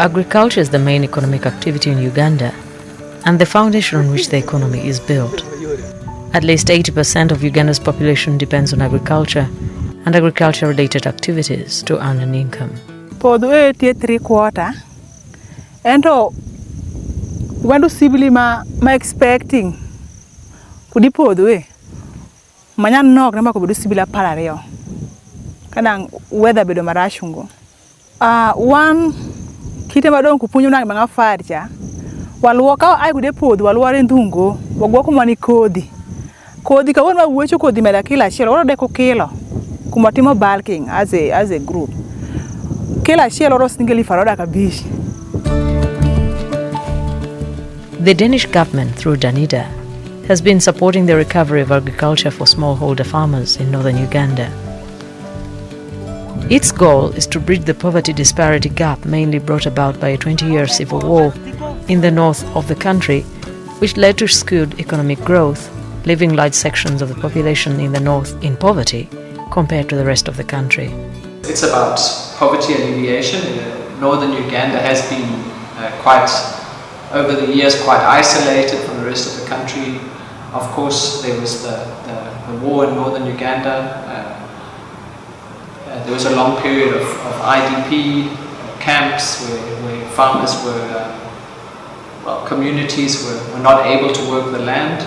Agriculture is the main economic activity in Uganda and the foundation on which the economy is built. At least 80% of Uganda's population depends on agriculture and agriculture-related activities to earn an income. Podho e tie 3/4 ento Uganda sibili ma expecting kudi podho e manyan nok na ko bedo sibila parario kana weather bedo marashungo one kite madong kupunyo na manga farcha walwoka ai kude podho walware ndungo wagwa kuma ni kodi ka won wuocho kodi mela kila achiel oro deko kilo kuma timo bulking as a group kila achiel oro singeli faroda kabish. The Danish government, through Danida, has been supporting the recovery of agriculture for smallholder farmers in northern Uganda. Its goal is to bridge the poverty disparity gap mainly brought about by a 20-year civil war in the north of the country, which led to skewed economic growth, leaving large sections of the population in the north in poverty compared to the rest of the country. It's about poverty alleviation. Northern Uganda has been over the years quite isolated from the rest of the country. Of course, there was the war in northern Uganda. There was a long period of IDP camps where farmers communities were not able to work the land.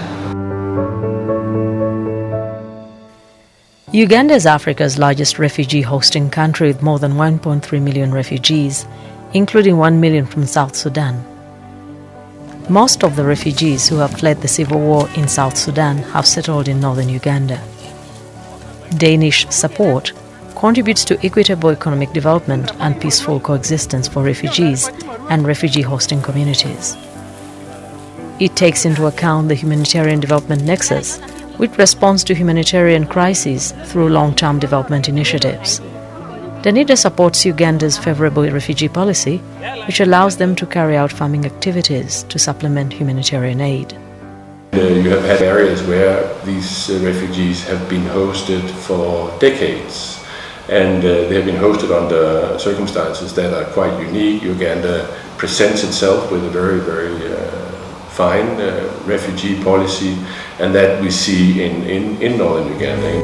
Uganda is Africa's largest refugee hosting country with more than 1.3 million refugees, including 1 million from South Sudan. Most of the refugees who have fled the civil war in South Sudan have settled in northern Uganda. Danish support contributes to equitable economic development and peaceful coexistence for refugees and refugee hosting communities. It takes into account the humanitarian development nexus, which responds to humanitarian crises through long-term development initiatives. Danida supports Uganda's favourable refugee policy, which allows them to carry out farming activities to supplement humanitarian aid. You have had areas where these refugees have been hosted for decades, and they have been hosted under circumstances that are quite unique. Uganda presents itself with a very, very fine refugee policy, and that we see in northern Uganda.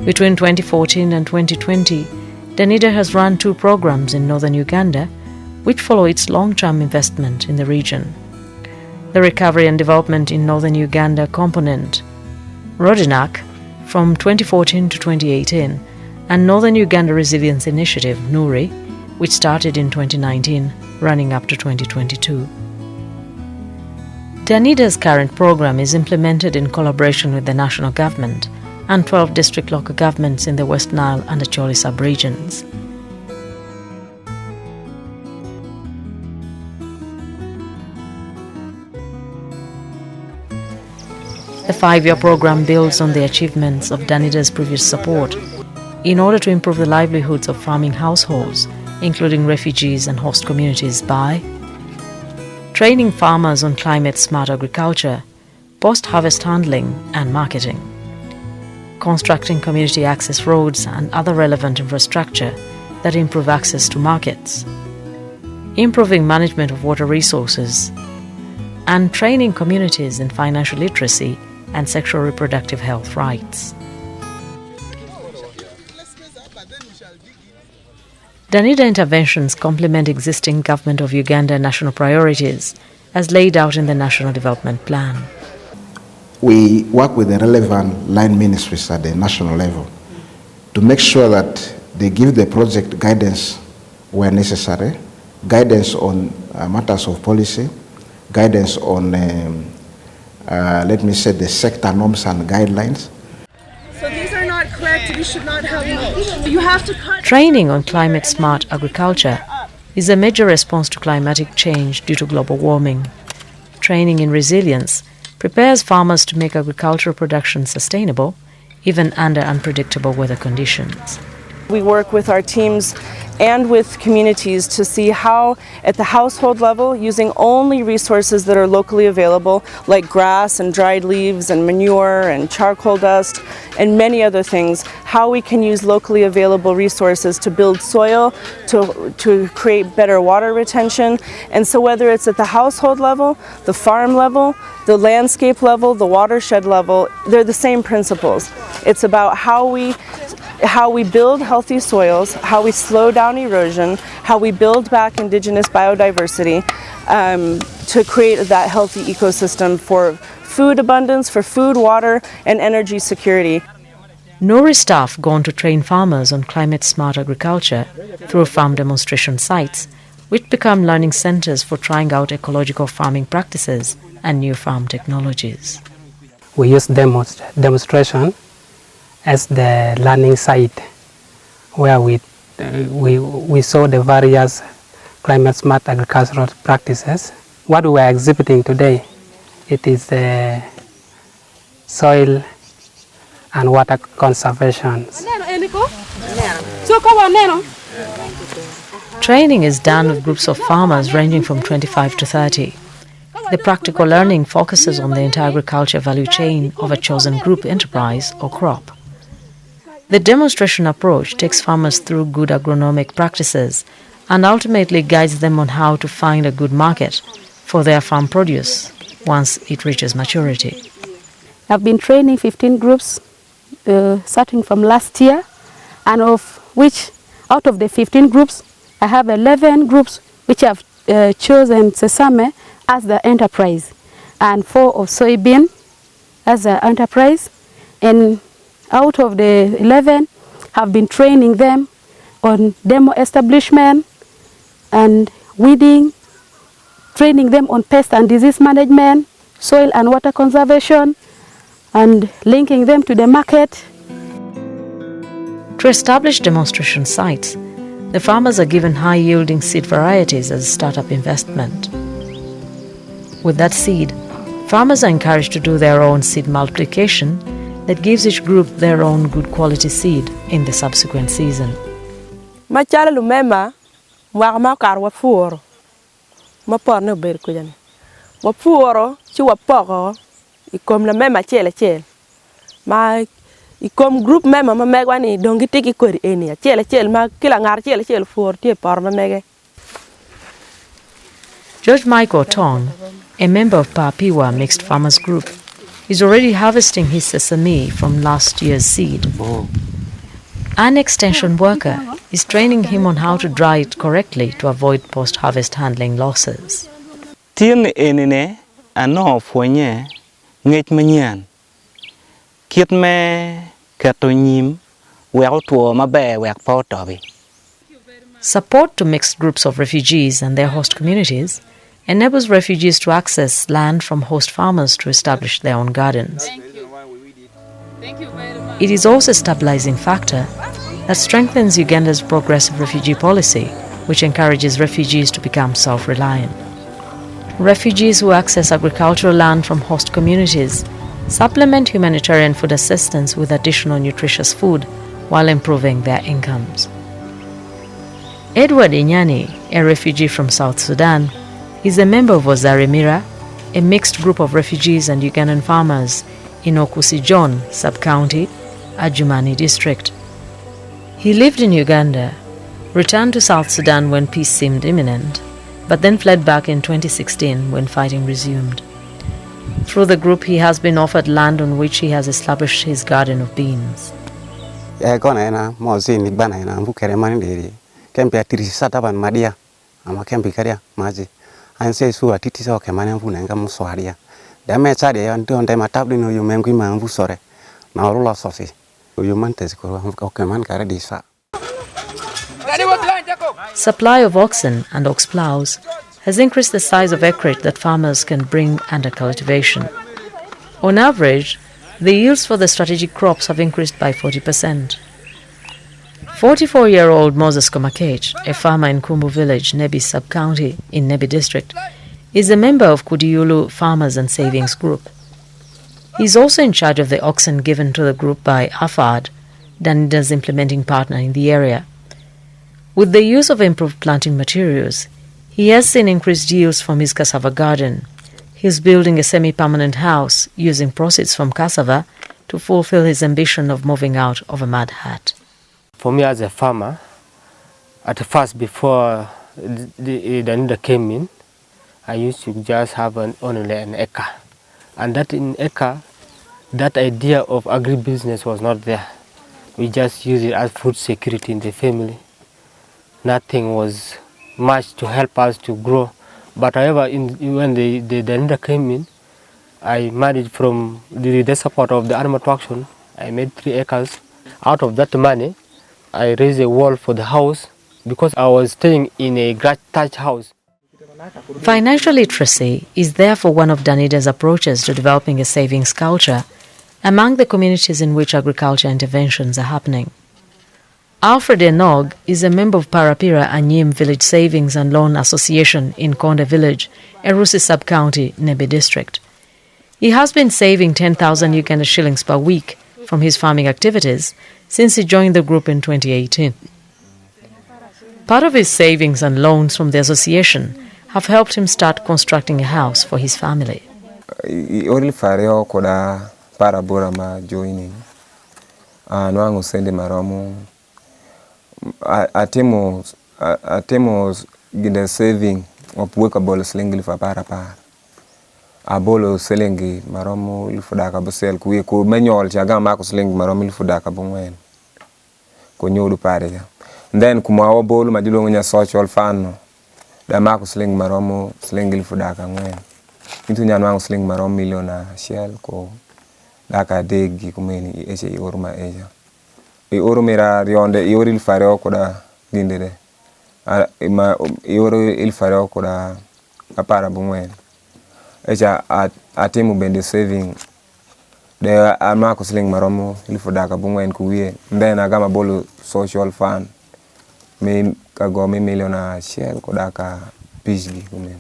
Between 2014 and 2020, Danida has run 2 programs in northern Uganda, which follow its long-term investment in the region. The Recovery and Development in Northern Uganda component, RODINAC, from 2014 to 2018, and Northern Uganda Resilience Initiative, NURI, which started in 2019, running up to 2022. Danida's current program is implemented in collaboration with the national government and 12 district local governments in the West Nile and Acholi sub-regions. The 5-year program builds on the achievements of Danida's previous support in order to improve the livelihoods of farming households, including refugees and host communities, by training farmers on climate-smart agriculture, post-harvest handling and marketing, constructing community access roads and other relevant infrastructure that improve access to markets, improving management of water resources, and training communities in financial literacy and sexual reproductive health rights. Danida interventions complement existing Government of Uganda national priorities as laid out in the National Development Plan. We work with the relevant line ministries at the national level to make sure that they give the project guidance where necessary, guidance on matters of policy, guidance on, the sector norms and guidelines. So these are not correct, we should not have much. You have to cut. Training on climate-smart agriculture is a major response to climatic change due to global warming. Training in resilience prepares farmers to make agricultural production sustainable, even under unpredictable weather conditions. We work with our teams and with communities to see how, at the household level, using only resources that are locally available, like grass and dried leaves and manure and charcoal dust and many other things, how we can use locally available resources to build soil, to create better water retention. And so whether it's at the household level, the farm level, the landscape level, the watershed level, they're the same principles. It's about how we build healthy soils, how we slow down erosion, how we build back indigenous biodiversity to create that healthy ecosystem for food abundance, for food, water, and energy security. NURI staff go on to train farmers on climate-smart agriculture through farm demonstration sites, which become learning centers for trying out ecological farming practices and new farm technologies. We use demonstration as the learning site where we saw the various climate smart agricultural practices. What we are exhibiting today, it is soil and water conservation. Training is done with groups of farmers ranging from 25 to 30. The practical learning focuses on the entire agriculture value chain of a chosen group enterprise or crop. The demonstration approach takes farmers through good agronomic practices and ultimately guides them on how to find a good market for their farm produce once it reaches maturity. I've been training 15 groups starting from last year, and of which out of the 15 groups I have 11 groups which have chosen sesame as the enterprise and 4 of soybean as the enterprise, and out of the 11 have been training them on demo establishment and weeding, training them on pest and disease management, soil and water conservation, and linking them to the market. To establish demonstration sites, the farmers are given high-yielding seed varieties as a startup investment. With that seed, farmers are encouraged to do their own seed multiplication that gives each group their own good quality seed in the subsequent season. Machala lumema mwagma karwa fuoro mapor no ber kujani wafuoro chi wapoko ikom la mema chele ma ikom group mema ma megwani dongi tiki kori eni chele ma kila ngar chele fuor tie por ma mege. George Michael Tong, a member of Papiwa Mixed Farmers Group, is already harvesting his sesame from last year's seed. An extension worker is training him on how to dry it correctly to avoid post-harvest handling losses. Tien enine ano fwenye ngech manyan. Kit me katonyim wel tuo mabe wek potobi. Support to mixed groups of refugees and their host communities enables refugees to access land from host farmers to establish their own gardens. It is also a stabilizing factor that strengthens Uganda's progressive refugee policy, which encourages refugees to become self-reliant. Refugees who access agricultural land from host communities supplement humanitarian food assistance with additional nutritious food while improving their incomes. Edward Inyani, a refugee from South Sudan, is a member of Ozarimira, a mixed group of refugees and Ugandan farmers in Okusijon sub-county, Adjumani district. He lived in Uganda, returned to South Sudan when peace seemed imminent, but then fled back in 2016 when fighting resumed. Through the group, he has been offered land on which he has established his garden of beans. Supply of oxen and ox plows has increased the size of acreage that farmers can bring under cultivation. On average, the yields for the strategic crops have increased by 40%. 44-year-old Moses Komakech, a farmer in Kumbu village, Nebi sub-county in Nebi district, is a member of Kudiulu Farmers and Savings Group. He is also in charge of the oxen given to the group by AFAD, Danida's implementing partner in the area. With the use of improved planting materials, he has seen increased yields from his cassava garden. He is building a semi-permanent house using proceeds from cassava to fulfill his ambition of moving out of a mud hut. For me as a farmer, at first before the Danida came in, I used to just have only an acre. And that in acre, that idea of agribusiness was not there. We just used it as food security in the family. Nothing was much to help us to grow. But however, when the Danida came in, I managed from the support of the animal traction, I made 3 acres. Out of that money, I raised a wall for the house because I was staying in a thatched house. Financial literacy is therefore one of Danida's approaches to developing a savings culture among the communities in which agriculture interventions are happening. Alfred Enog is a member of Parapira Anyim Village Savings and Loan Association in Konde Village, Erusi Sub-County, Nebe District. He has been saving 10,000 Uganda shillings per week from his farming activities since he joined the group in 2018. Part of his savings and loans from the association have helped him start constructing a house for his family. Ori fareo koda parabora ma joining. Nwangu sende maromu. Atemos ginde saving opweka bolo slingi fa para. Abolo selengi maromu ilfudaka bosel kuye ko menyol chaga mako slingi maromu ilfudaka bongwen. Ko nyodu pare ya. Then kumawo bolo majilo nya social fan da mako slingi maromu slingi ilfudaka ngwen. Itu nyanwangu slingi maromu miliona shell ko daka degi kumeni eche ioruma eja. Iorumira rionde iori ilfareo koda gindere. Iori ilfareo koda apara bongwen. Echa atemu bende saving de amako sling maromo ilfudaka bungwen kuwie then agama bolo social fund me kago me miliona shell kodaka pishgi kumen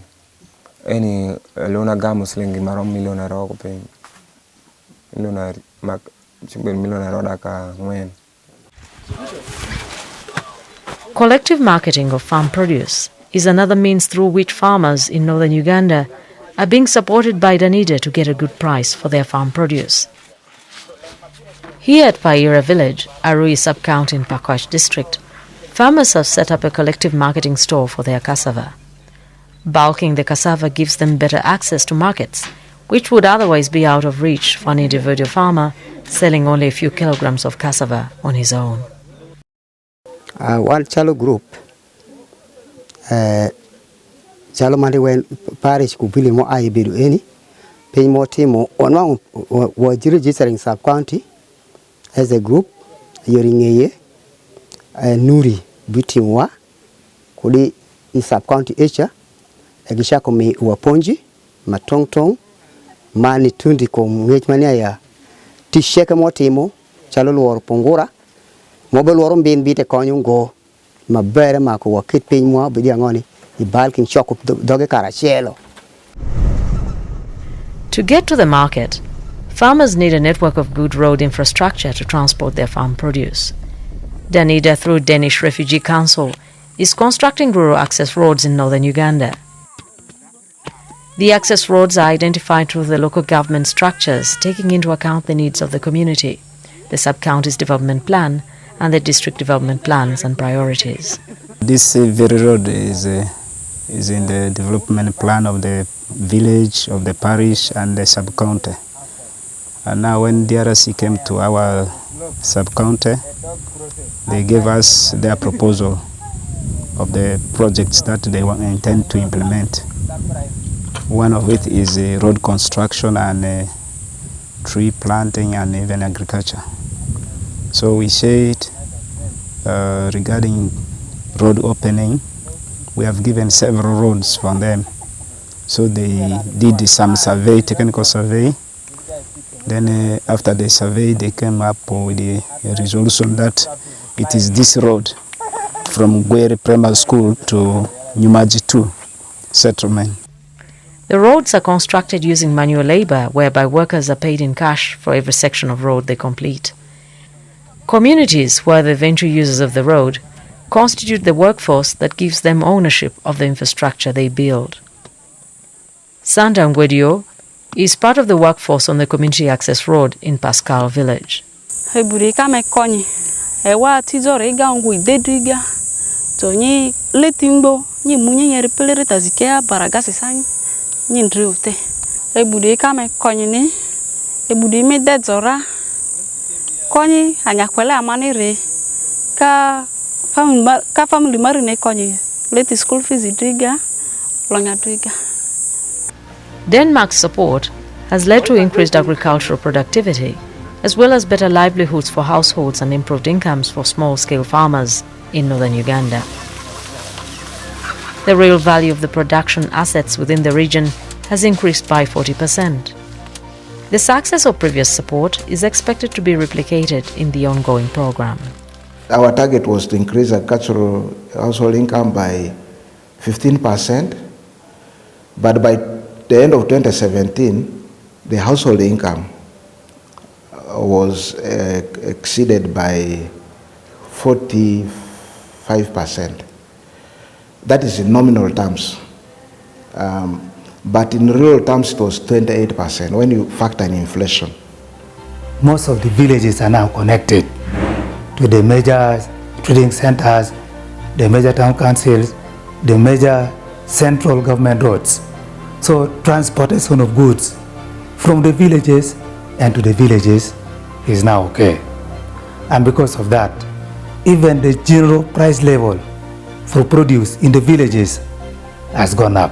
eni lona gamo sling maromo miliona roko pe miliona mak chimbe miliona rodaka ngwen. Collective marketing of farm produce is another means through which farmers in northern Uganda are being supported by Danida to get a good price for their farm produce. Here at Paira Village, Arui Sub-County in Pakwach District, farmers have set up a collective marketing store for their cassava. Bulking the cassava gives them better access to markets, which would otherwise be out of reach for an individual farmer selling only a few kilograms of cassava on his own. One chalo group, chalo mali wen parish kubili mo ayi bidu eni, pay mo timo onwa wajiri registering sub-county as a group, yoringeye NURI bitimwa kuli i sub-county echa, egishako mi waponji, matong mani tundi ko ngechmania ya tisheke mo timo, chalo luor pongura, mobile warum bin bite konyungo, mabere mako wakit pinmwa bidi angoni. To get to the market, farmers need a network of good road infrastructure to transport their farm produce. Danida, through Danish Refugee Council, is constructing rural access roads in northern Uganda. The access roads are identified through the local government structures, taking into account the needs of the community, the sub-county's development plan, and the district development plans and priorities. This very road is in the development plan of the village, of the parish, and the sub-county. And now when DRC came to our sub-county, they gave us their proposal of the projects that they intend to implement. One of it is road construction and tree planting and even agriculture. So we said regarding road opening, we have given several roads for them. So they did some survey, technical survey. Then after the survey, they came up with a resolution that it is this road from Gwere Primary School to Nyumaji 2 settlement. The roads are constructed using manual labor, whereby workers are paid in cash for every section of road they complete. Communities, who are the eventual users of the road, constitute the workforce that gives them ownership of the infrastructure they build. Sanda Ngwedio is part of the workforce on the community access road in Pascal village. Family marine konyi let school fees driga lonya driga. Denmark's support has led to increased agricultural productivity, as well as better livelihoods for households and improved incomes for small-scale farmers in northern Uganda. The real value of the production assets within the region has increased by 40%. The success of previous support is expected to be replicated in the ongoing program. Our target was to increase agricultural household income by 15%, but by the end of 2017, the household income was exceeded by 45%. That is in nominal terms. But in real terms, it was 28% when you factor in inflation. Most of the villages are now connected to the major trading centers, the major town councils, the major central government roads. So transportation of goods from the villages and to the villages is now okay. And because of that, even the general price level for produce in the villages has gone up.